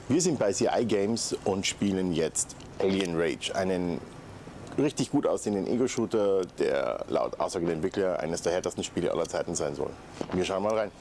Wir sind bei CI Games und spielen jetzt Alien Rage, einen richtig gut aussehenden Ego-Shooter, der laut Aussage der Entwickler eines der härtesten Spiele aller Zeiten sein soll. Wir schauen mal rein.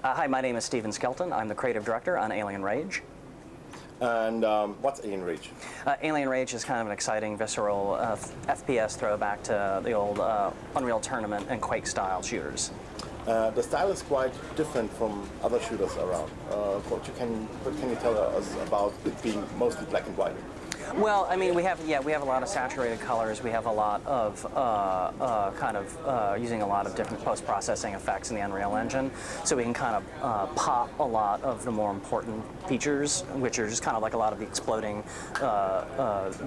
Hi, my name is Steven Skelton. I'm the creative director on Alien Rage. And what's Alien Rage? Alien Rage is kind of an exciting, visceral FPS throwback to the old Unreal Tournament and Quake style shooters. The style is quite different from other shooters around. What can you tell us about it being mostly black and white? Well, I mean, we have a lot of saturated colors. We have a lot of using a lot of different post-processing effects in the Unreal Engine, so we can kind of pop a lot of the more important features, which are just kind of like a lot of the exploding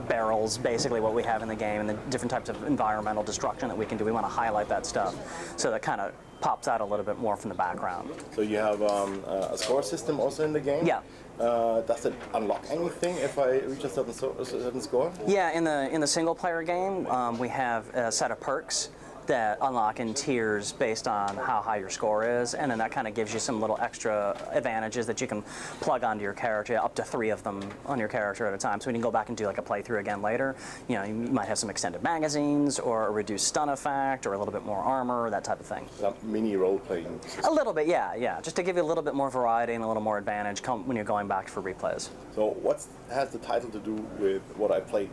barrels, basically what we have in the game, and the different types of environmental destruction that we can do. We want to highlight that stuff, so that kind of pops out a little bit more from the background. So you have a score system also in the game? Yeah. Does it unlock anything if I reach a certain score? Yeah, in the single player game, we have a set of perks that unlock in tiers based on how high your score is, and then that kind of gives you some little extra advantages that you can plug onto your character, up to 3 of them on your character at a time, so we can go back and do like a playthrough again later. You know, you might have some extended magazines, or a reduced stun effect, or a little bit more armor, that type of thing. Like mini role-playing system. A little bit, yeah, just to give you a little bit more variety and a little more advantage when you're going back for replays. So what has the title to do with what I played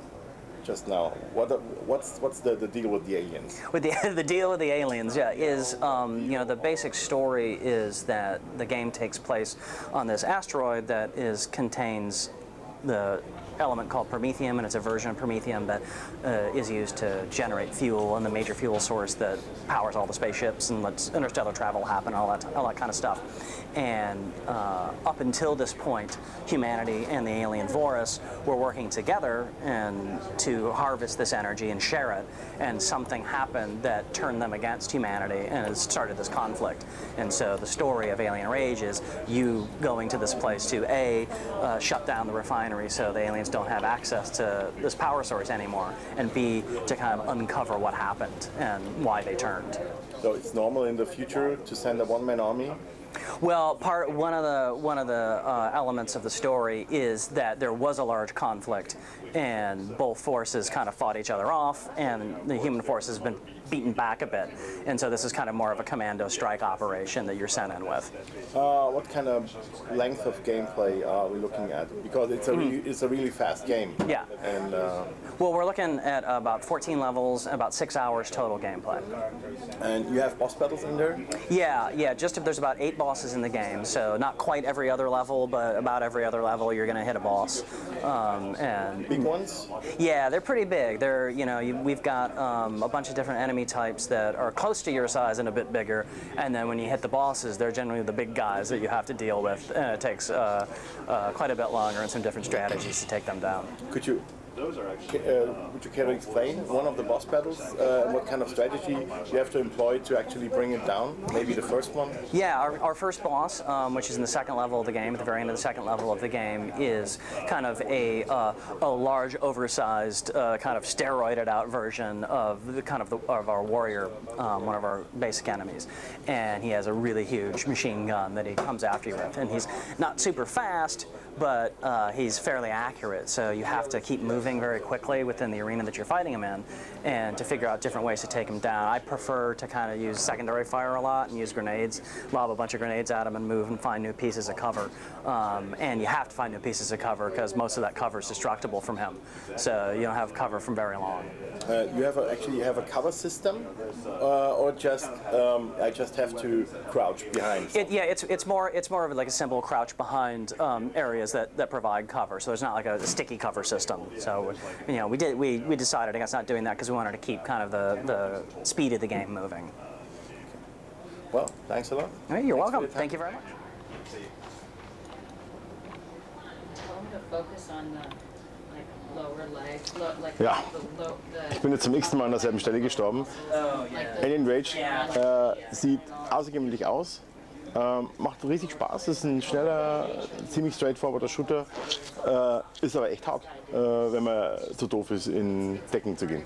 just now? What's the deal with the aliens? With the deal with the aliens, yeah, is the basic story is that the game takes place on this asteroid that contains the element called promethium, and it's a version of promethium that is used to generate fuel, and the major fuel source that powers all the spaceships and lets interstellar travel happen, all that kind of stuff. And up until this point, humanity and the alien Vorus were working together and to harvest this energy and share it, and something happened that turned them against humanity, and it started this conflict. And so the story of Alien Rage is you going to this place to shut down the refinery so the aliens don't have access to this power source anymore, and B, to kind of uncover what happened and why they turned. So it's normal in the future to send a one-man army? Well, one of the elements of the story is that there was a large conflict, and both forces kind of fought each other off, and the human force has been beaten back a bit, and so this is kind of more of a commando strike operation that you're sent in with. What kind of length of gameplay are we looking at? Because it's a really fast game. Yeah. And well, we're looking at about 14 levels, about 6 hours total gameplay. And you have boss battles in there? Yeah. There's about 8 bosses in the game, so not quite every other level, but about every other level you're going to hit a boss. And big ones? Yeah, they're pretty big. They're we've got a bunch of different enemy types that are close to your size and a bit bigger, and then when you hit the bosses, they're generally the big guys that you have to deal with, and it takes quite a bit longer and some different strategies to take them down. Would you care to explain one of the boss battles? What kind of strategy you have to employ to actually bring it down? Maybe the first one? Yeah, our first boss, which is in the second level of the game, at the very end of the second level of the game, is kind of a large, oversized, kind of steroided out version of of our warrior, one of our basic enemies, and he has a really huge machine gun that he comes after you with, and he's not super fast, but he's fairly accurate, so you have to keep moving very quickly within the arena that you're fighting him in, and to figure out different ways to take him down. I prefer to kind of use secondary fire a lot and use grenades, lob a bunch of grenades at him and move and find new pieces of cover. And you have to find new pieces of cover because most of that cover is destructible from him, so you don't have cover from very long. You have a cover system, or just I just have to crouch behind? It's more of like a simple crouch behind areas that provide cover. So there's not like a sticky cover system. So we decided against not doing that because we wanted to keep kind of the speed of the game moving. Well, thanks a lot. All right, you're welcome. Thank you very much. Tell them to focus on the Ja, ich bin jetzt zum nächsten Mal an derselben Stelle gestorben. Alien Rage sieht außergewöhnlich aus, macht riesig Spaß, ist ein schneller, ziemlich straightforwarder Shooter, ist aber echt hart, wenn man so doof ist, in Deckung zu gehen.